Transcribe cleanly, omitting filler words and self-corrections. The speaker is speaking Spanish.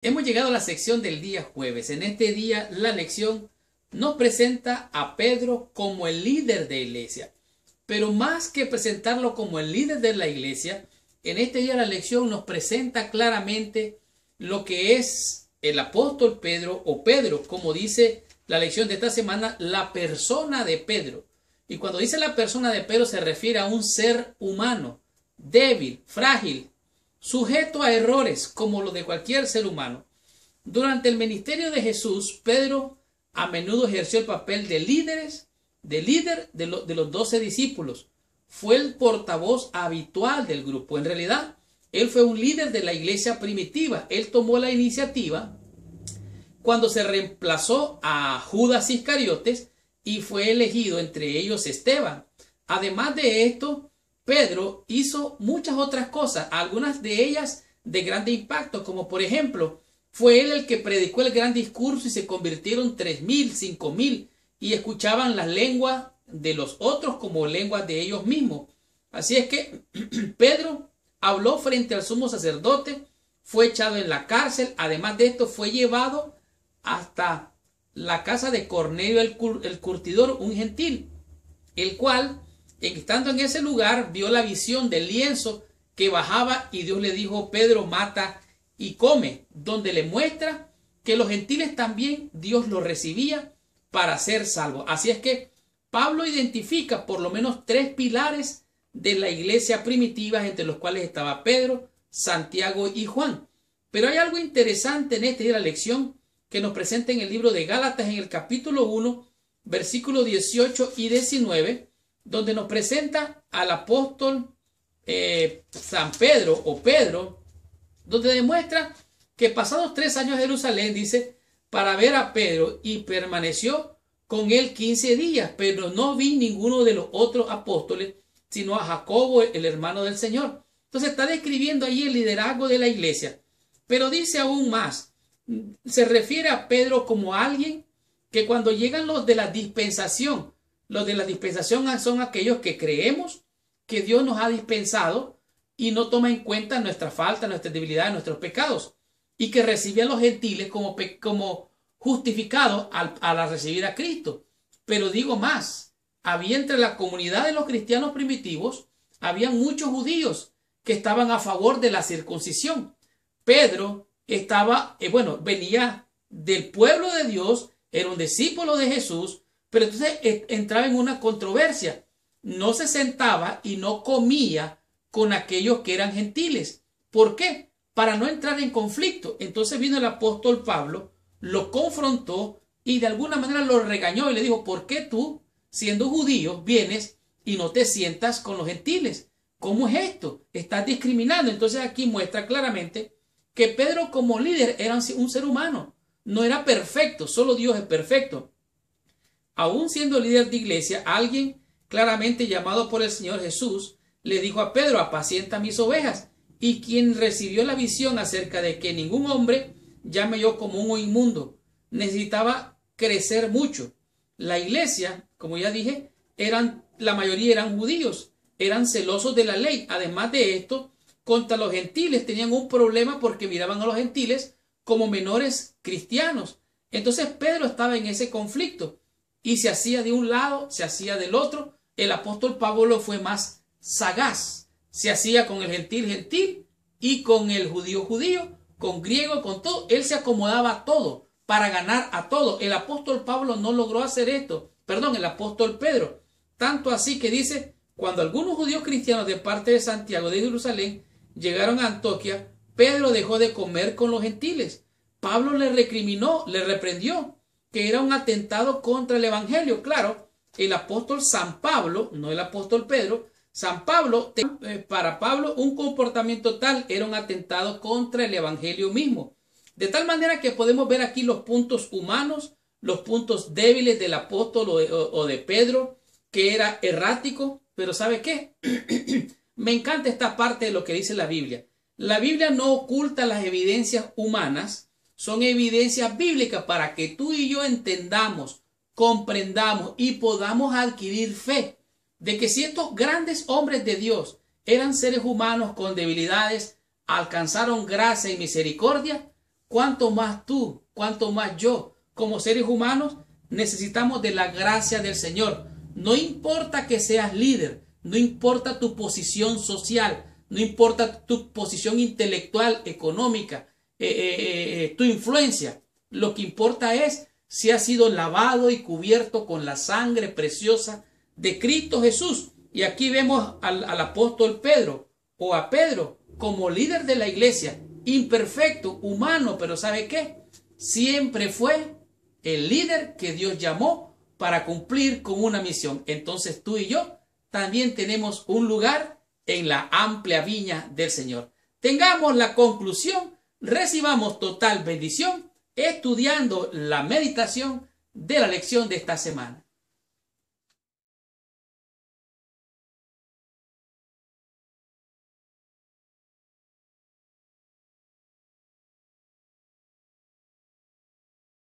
Hemos llegado a la sección del día jueves. En este día la lección nos presenta a Pedro como el líder de la iglesia. Pero más que presentarlo como el líder de la iglesia, en este día la lección nos presenta claramente lo que es el apóstol Pedro, o Pedro, como dice la lección de esta semana, la persona de Pedro. Y cuando dice la persona de Pedro se refiere a un ser humano, débil, frágil, sujeto a errores como los de cualquier ser humano. Durante el ministerio de Jesús, Pedro a menudo ejerció el papel de líder de los 12 discípulos. Fue el portavoz habitual del grupo. En realidad, él fue un líder de la iglesia primitiva. Él tomó la iniciativa cuando se reemplazó a Judas Iscariotes y fue elegido entre ellos Esteban. Además de esto, Pedro hizo muchas otras cosas, algunas de ellas de grande impacto, como por ejemplo, fue él el que predicó el gran discurso y se convirtieron 3,000, 5,000 y escuchaban las lenguas de los otros como lenguas de ellos mismos. Así es que Pedro habló frente al sumo sacerdote, fue echado en la cárcel, además de esto fue llevado hasta la casa de Cornelio el curtidor, un gentil, el cual, estando en ese lugar, vio la visión del lienzo que bajaba y Dios le dijo: Pedro, mata y come, donde le muestra que los gentiles también Dios los recibía para ser salvos. Así es que Pablo identifica por lo menos 3 pilares de la iglesia primitiva, entre los cuales estaba Pedro, Santiago y Juan. Pero hay algo interesante en esta lección que nos presenta en el libro de Gálatas, en el capítulo 1, versículos 18 y 19, donde nos presenta al apóstol San Pedro o Pedro, donde demuestra que pasados 3 años en Jerusalén, dice, para ver a Pedro, y permaneció con él 15 días, pero no vi ninguno de los otros apóstoles, sino a Jacobo, el hermano del Señor. Entonces está describiendo ahí el liderazgo de la iglesia, pero dice aún más, se refiere a Pedro como alguien que cuando llegan los de la dispensación son aquellos que creemos que Dios nos ha dispensado y no toma en cuenta nuestra falta, nuestras debilidades, nuestros pecados, y que recibe a los gentiles como justificados al recibir a Cristo. Pero digo más, había entre la comunidad de los cristianos primitivos, había muchos judíos que estaban a favor de la circuncisión. Pedro venía del pueblo de Dios, era un discípulo de Jesús, pero entonces entraba en una controversia. No se sentaba y no comía con aquellos que eran gentiles. ¿Por qué? Para no entrar en conflicto. Entonces vino el apóstol Pablo, lo confrontó y de alguna manera lo regañó y le dijo: ¿por qué tú, siendo judío, vienes y no te sientas con los gentiles? ¿Cómo es esto? Estás discriminando. Entonces aquí muestra claramente que Pedro como líder era un ser humano. No era perfecto, solo Dios es perfecto. Aún siendo líder de iglesia, alguien claramente llamado por el Señor Jesús le dijo a Pedro: apacienta mis ovejas. Y quien recibió la visión acerca de que ningún hombre llame yo como un inmundo, necesitaba crecer mucho. La iglesia, como ya dije, la mayoría eran judíos, eran celosos de la ley. Además de esto, contra los gentiles tenían un problema porque miraban a los gentiles como menores cristianos. Entonces Pedro estaba en ese conflicto y se hacía de un lado, se hacía del otro. El apóstol Pablo fue más sagaz, se hacía con el gentil y con el judío, con griego, con todo. Él se acomodaba a todo para ganar a todo. El apóstol Pablo no logró hacer esto, el apóstol Pedro. Tanto así que dice: cuando algunos judíos cristianos de parte de Santiago de Jerusalén llegaron a Antioquía, Pedro dejó de comer con los gentiles. Pablo le recriminó, le reprendió que era un atentado contra el evangelio. Claro, el apóstol San Pablo, no el apóstol Pedro, San Pablo, para Pablo un comportamiento tal era un atentado contra el evangelio mismo. De tal manera que podemos ver aquí los puntos humanos, los puntos débiles del apóstol o de Pedro, que era errático. Pero ¿sabe qué? Me encanta esta parte de lo que dice la Biblia. La Biblia no oculta las evidencias humanas, son evidencias bíblicas para que tú y yo entendamos, comprendamos y podamos adquirir fe de que si estos grandes hombres de Dios eran seres humanos con debilidades, alcanzaron gracia y misericordia, cuánto más tú, cuánto más yo, como seres humanos, necesitamos de la gracia del Señor. No importa que seas líder, no importa tu posición social, no importa tu posición intelectual, económica, tu influencia. Lo que importa es si has sido lavado y cubierto con la sangre preciosa de Cristo Jesús. Y aquí vemos al apóstol Pedro, o a Pedro, como líder de la iglesia, imperfecto, humano, pero ¿sabe qué? Siempre fue el líder que Dios llamó para cumplir con una misión. Entonces tú y yo también tenemos un lugar en la amplia viña del Señor. Tengamos la conclusión, recibamos total bendición estudiando la meditación de la lección de esta semana.